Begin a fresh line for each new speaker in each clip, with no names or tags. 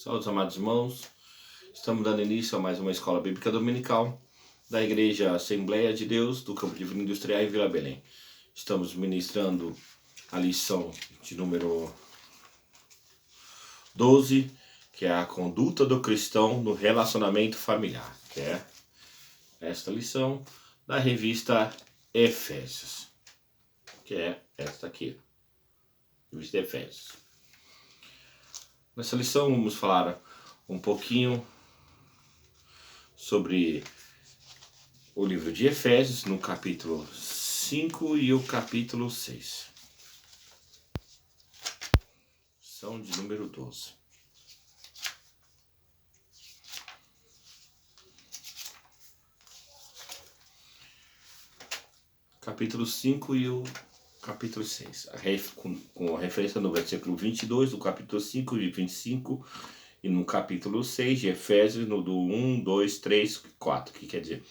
Saúde, amados irmãos. Estamos dando início a mais uma escola bíblica dominical da Igreja Assembleia de Deus do Campo Divino Industrial em Vila Belém. Estamos ministrando a lição de número 12, que é a conduta do cristão no relacionamento familiar, que é esta lição da revista Efésios, que é esta aqui, revista Efésios. Nessa lição vamos falar um pouquinho sobre o livro de Efésios, no capítulo 5 e o capítulo 6. Lição de número 12. Capítulo 5 e o capítulo 6. Com a referência no versículo 22 do capítulo 5 e 25 e no capítulo 6 de Efésios, no do 1, 2, 3, 4, que quer dizer: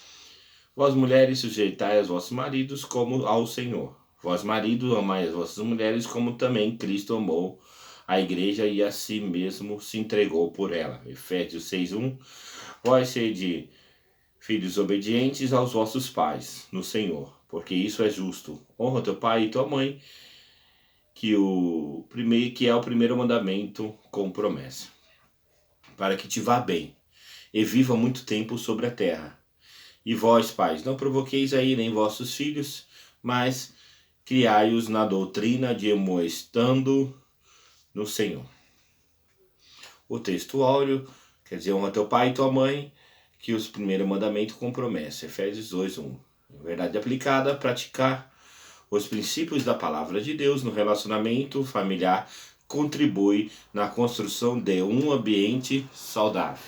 Vós mulheres, sujeitai aos vossos maridos como ao Senhor. Vós maridos, amai as vossas mulheres como também Cristo amou a igreja e a si mesmo se entregou por ela. Efésios 6:1. Vós sede filhos obedientes aos vossos pais no Senhor, porque isso é justo. Honra teu pai e tua mãe, que é o primeiro mandamento com promessa, para que te vá bem e viva muito tempo sobre a terra. E vós, pais, não provoqueis a ira em vossos filhos, mas criai-os na doutrina, admoestando no Senhor. O texto áureo quer dizer: honra teu pai e tua mãe, que os primeiros mandamentos com promessa. Efésios 2:1. Verdade aplicada, praticar os princípios da palavra de Deus no relacionamento familiar contribui na construção de um ambiente saudável.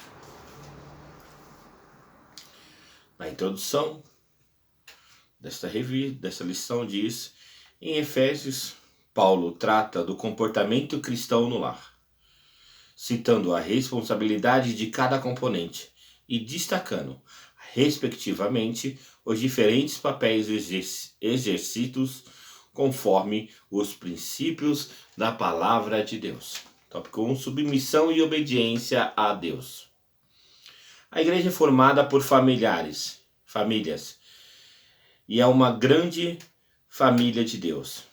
Na introdução desta lição diz: em Efésios, Paulo trata do comportamento cristão no lar, citando a responsabilidade de cada componente e destacando, respectivamente, os diferentes papéis exercidos conforme os princípios da palavra de Deus. Tópico 1. Submissão e obediência a Deus. A igreja é formada por famílias, e é uma grande família de Deus.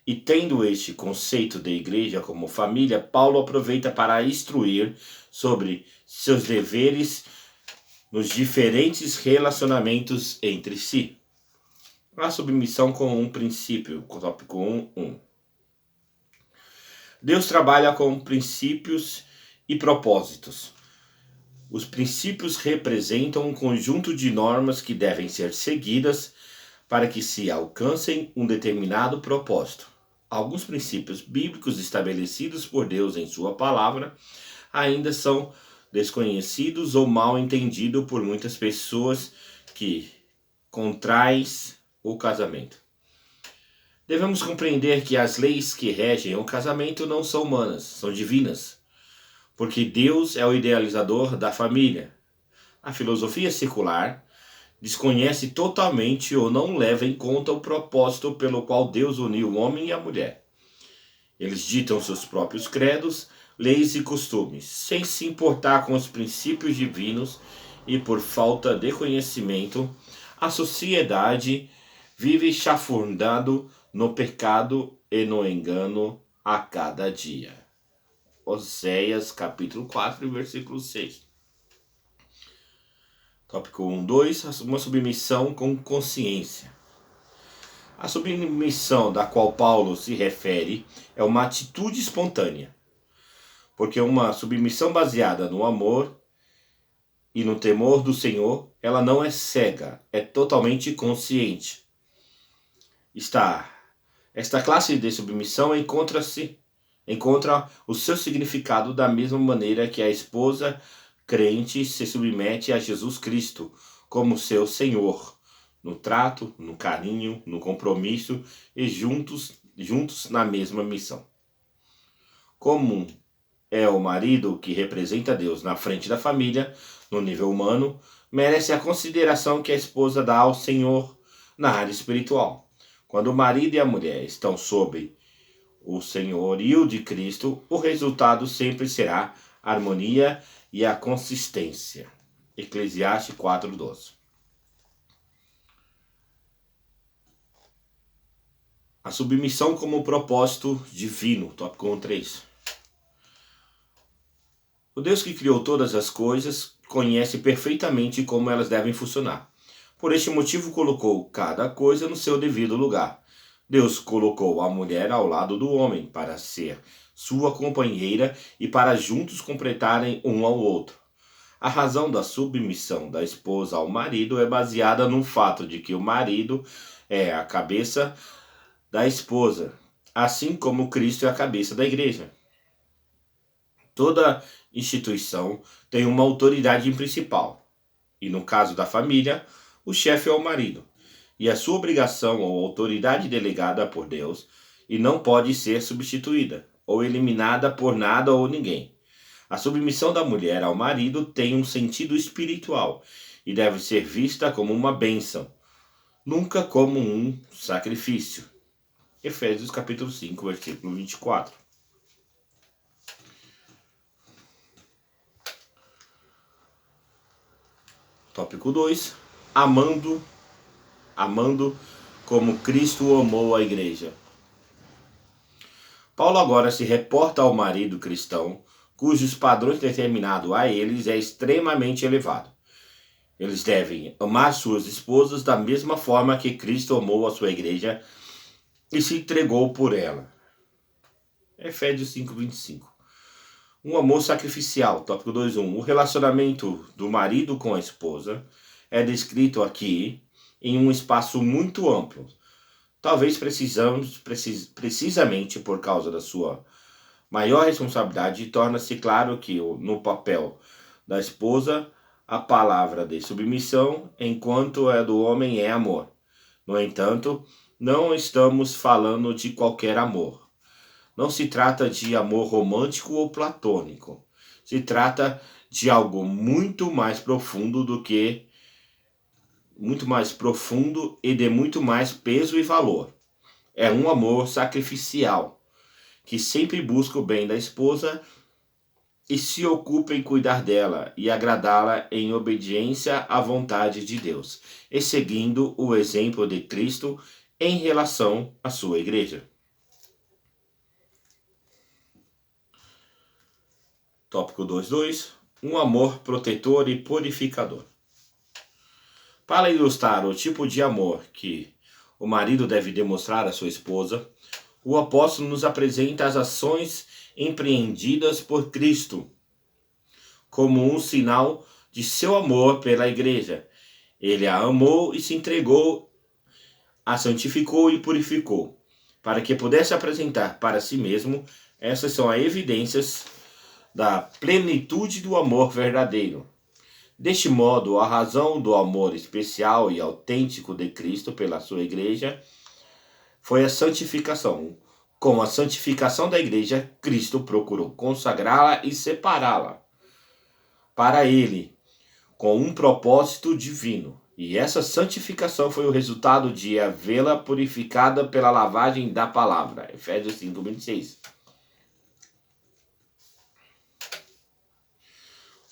E tendo este conceito de igreja como família, Paulo aproveita para instruir sobre seus deveres nos diferentes relacionamentos entre si. A submissão com um princípio, tópico 1:1. Deus trabalha com princípios e propósitos. Os princípios representam um conjunto de normas que devem ser seguidas para que se alcancem um determinado propósito. Alguns princípios bíblicos estabelecidos por Deus em sua palavra ainda são desconhecidos ou mal entendidos por muitas pessoas que contraem o casamento. Devemos compreender que as leis que regem o casamento não são humanas, são divinas, porque Deus é o idealizador da família. A filosofia secular desconhece totalmente ou não leva em conta o propósito pelo qual Deus uniu o homem e a mulher. Eles ditam seus próprios credos, leis e costumes, sem se importar com os princípios divinos, e por falta de conhecimento, a sociedade vive chafurdando no pecado e no engano a cada dia. Oséias capítulo 4, versículo 6. Tópico 1.2. Uma submissão com consciência. A submissão da qual Paulo se refere é uma atitude espontânea, porque uma submissão baseada no amor e no temor do Senhor, ela não é cega, é totalmente consciente. Esta classe de submissão encontra o seu significado da mesma maneira que a esposa crente se submete a Jesus Cristo como seu Senhor, no trato, no carinho, no compromisso e juntos na mesma missão. Como é o marido que representa Deus na frente da família, no nível humano, merece a consideração que a esposa dá ao Senhor na área espiritual. Quando o marido e a mulher estão sob o senhorio de Cristo, o resultado sempre será harmonia e a consistência. Eclesiastes 4:12. A submissão como propósito divino, tópico 1.3. O Deus que criou todas as coisas conhece perfeitamente como elas devem funcionar. Por este motivo colocou cada coisa no seu devido lugar. Deus colocou a mulher ao lado do homem para ser sua companheira e para juntos completarem um ao outro. A razão da submissão da esposa ao marido é baseada no fato de que o marido é a cabeça da esposa, assim como Cristo é a cabeça da igreja. Toda instituição tem uma autoridade principal, e no caso da família, o chefe é o marido, e a sua obrigação ou autoridade delegada por Deus e não pode ser substituída ou eliminada por nada ou ninguém. A submissão da mulher ao marido tem um sentido espiritual e deve ser vista como uma bênção, nunca como um sacrifício. Efésios capítulo 5, versículo 24. Tópico 2. Amando como Cristo amou a igreja. Paulo agora se reporta ao marido cristão, cujos padrões determinados a eles é extremamente elevado. Eles devem amar suas esposas da mesma forma que Cristo amou a sua igreja e se entregou por ela. Efésios 5:25. Um amor sacrificial, tópico 2.1. O relacionamento do marido com a esposa é descrito aqui em um espaço muito amplo. Talvez precisamente por causa da sua maior responsabilidade, torna-se claro que no papel da esposa a palavra de submissão, enquanto a do homem é amor. No entanto, não estamos falando de qualquer amor. Não se trata de amor romântico ou platônico. Se trata de algo muito mais profundo e de muito mais peso e valor. É um amor sacrificial, que sempre busca o bem da esposa e se ocupa em cuidar dela e agradá-la em obediência à vontade de Deus, e seguindo o exemplo de Cristo em relação à sua igreja. Tópico 2.2. Um amor protetor e purificador. Para ilustrar o tipo de amor que o marido deve demonstrar à sua esposa, o apóstolo nos apresenta as ações empreendidas por Cristo como um sinal de seu amor pela igreja. Ele a amou e se entregou, a santificou e purificou, para que pudesse apresentar para si mesmo. Essas são as evidências da plenitude do amor verdadeiro. Deste modo, a razão do amor especial e autêntico de Cristo pela sua igreja foi a santificação. Com a santificação da igreja, Cristo procurou consagrá-la e separá-la para ele, com um propósito divino. E essa santificação foi o resultado de havê-la purificada pela lavagem da palavra. Efésios 5:26.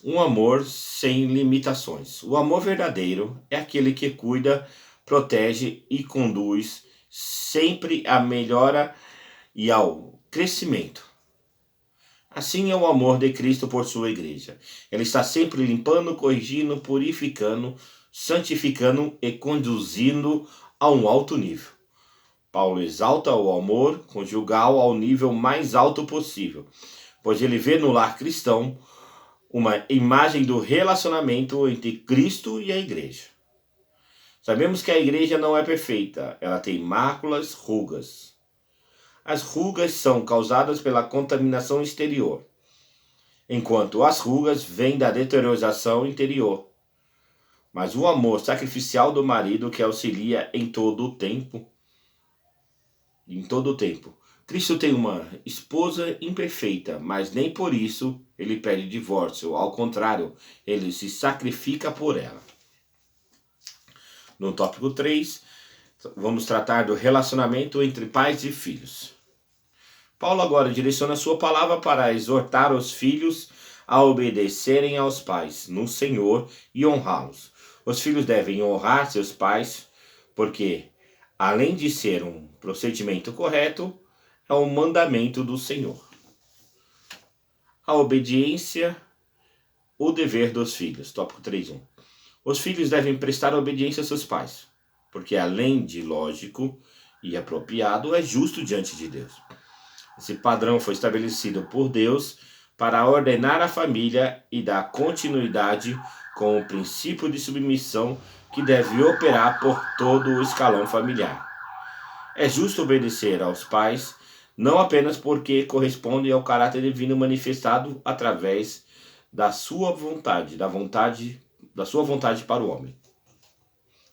Um amor sem limitações. O amor verdadeiro é aquele que cuida, protege e conduz sempre à melhora e ao crescimento. Assim é o amor de Cristo por sua igreja. Ele está sempre limpando, corrigindo, purificando, santificando e conduzindo a um alto nível. Paulo exalta o amor conjugal ao nível mais alto possível, pois ele vê no lar cristão uma imagem do relacionamento entre Cristo e a igreja. Sabemos que a igreja não é perfeita, ela tem máculas, rugas. As rugas são causadas pela contaminação exterior, enquanto as rugas vêm da deterioração interior. Mas o amor sacrificial do marido que auxilia em todo o tempo. Cristo tem uma esposa imperfeita, mas nem por isso ele pede divórcio. Ao contrário, ele se sacrifica por ela. No tópico 3, vamos tratar do relacionamento entre pais e filhos. Paulo agora direciona sua palavra para exortar os filhos a obedecerem aos pais no Senhor e honrá-los. Os filhos devem honrar seus pais, porque, além de ser um procedimento correto, é um mandamento do Senhor. A obediência, o dever dos filhos. Tópico 3.1. Os filhos devem prestar obediência a seus pais, porque além de lógico e apropriado, é justo diante de Deus. Esse padrão foi estabelecido por Deus para ordenar a família e dar continuidade com o princípio de submissão que deve operar por todo o escalão familiar. É justo obedecer aos pais, não apenas porque corresponde ao caráter divino manifestado através da sua vontade, da sua vontade para o homem,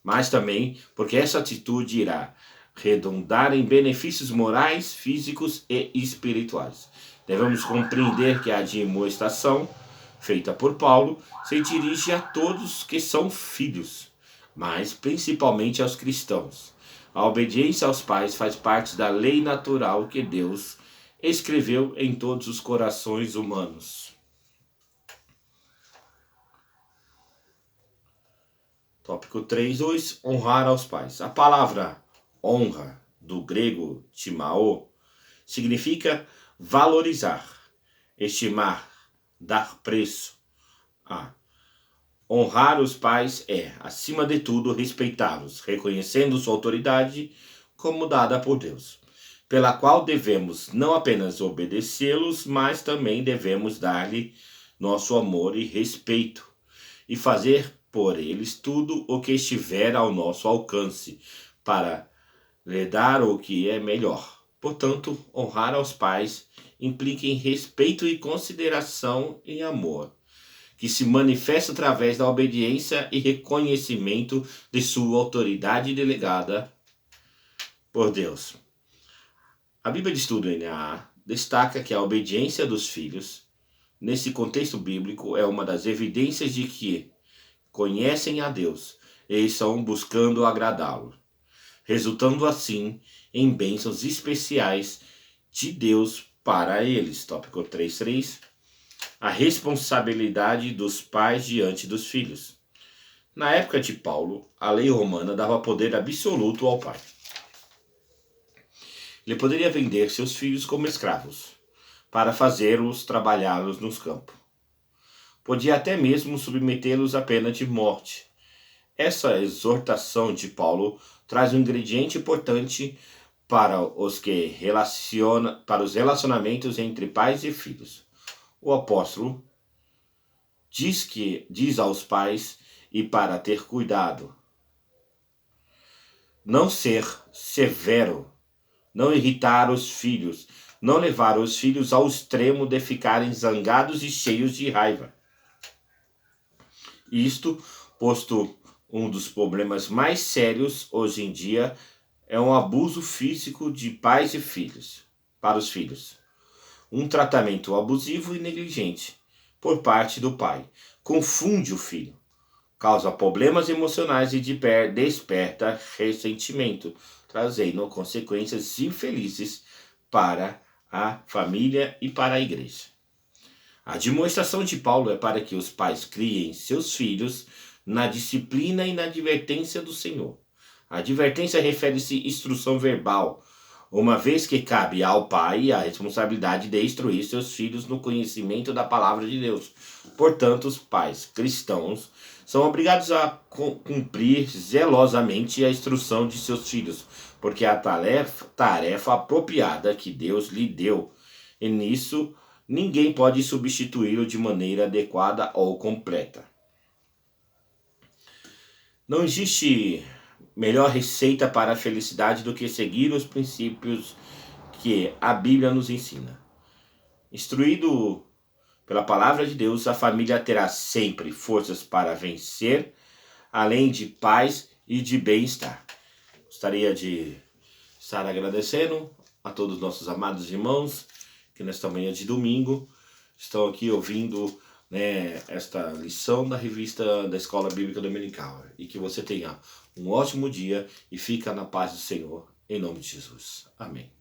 mas também porque essa atitude irá redundar em benefícios morais, físicos e espirituais. Devemos compreender que a admoestação feita por Paulo se dirige a todos que são filhos, mas principalmente aos cristãos. A obediência aos pais faz parte da lei natural que Deus escreveu em todos os corações humanos. Tópico 3.2. Honrar aos pais. A palavra honra, do grego timao, significa valorizar, estimar, dar preço. Honrar os pais é, acima de tudo, respeitá-los, reconhecendo sua autoridade como dada por Deus, pela qual devemos não apenas obedecê-los, mas também devemos dar-lhe nosso amor e respeito, e fazer por eles tudo o que estiver ao nosso alcance, para lhe dar o que é melhor. Portanto, honrar aos pais implica em respeito e consideração e amor, que se manifesta através da obediência e reconhecimento de sua autoridade delegada por Deus. A Bíblia de Estudo NAA destaca que a obediência dos filhos, nesse contexto bíblico, é uma das evidências de que conhecem a Deus e estão buscando agradá-lo, resultando assim em bênçãos especiais de Deus para eles. Tópico 3.3. A responsabilidade dos pais diante dos filhos. Na época de Paulo, a lei romana dava poder absoluto ao pai. Ele poderia vender seus filhos como escravos, para fazê-los trabalhá-los nos campos. Podia até mesmo submetê-los à pena de morte. Essa exortação de Paulo traz um ingrediente importante para os relacionamentos entre pais e filhos. O apóstolo diz aos pais e para ter cuidado, não ser severo, não irritar os filhos, não levar os filhos ao extremo de ficarem zangados e cheios de raiva. Isto, posto um dos problemas mais sérios hoje em dia é um abuso físico de pais e filhos, para os filhos. Um tratamento abusivo e negligente por parte do pai confunde o filho, causa problemas emocionais e desperta ressentimento, trazendo consequências infelizes para a família e para a igreja. A demonstração de Paulo é para que os pais criem seus filhos na disciplina e na advertência do Senhor. A advertência refere-se à instrução verbal, uma vez que cabe ao pai a responsabilidade de instruir seus filhos no conhecimento da palavra de Deus. Portanto, os pais cristãos são obrigados a cumprir zelosamente a instrução de seus filhos, porque é a tarefa apropriada que Deus lhe deu, e nisso ninguém pode substituí-lo de maneira adequada ou completa. Não existe melhor receita para a felicidade do que seguir os princípios que a Bíblia nos ensina. Instruído pela palavra de Deus, a família terá sempre forças para vencer, além de paz e de bem-estar. Gostaria de estar agradecendo a todos os nossos amados irmãos que nesta manhã de domingo estão aqui ouvindo esta lição da revista da Escola Bíblica Dominical. E que você tenha um ótimo dia e fica na paz do Senhor, em nome de Jesus. Amém.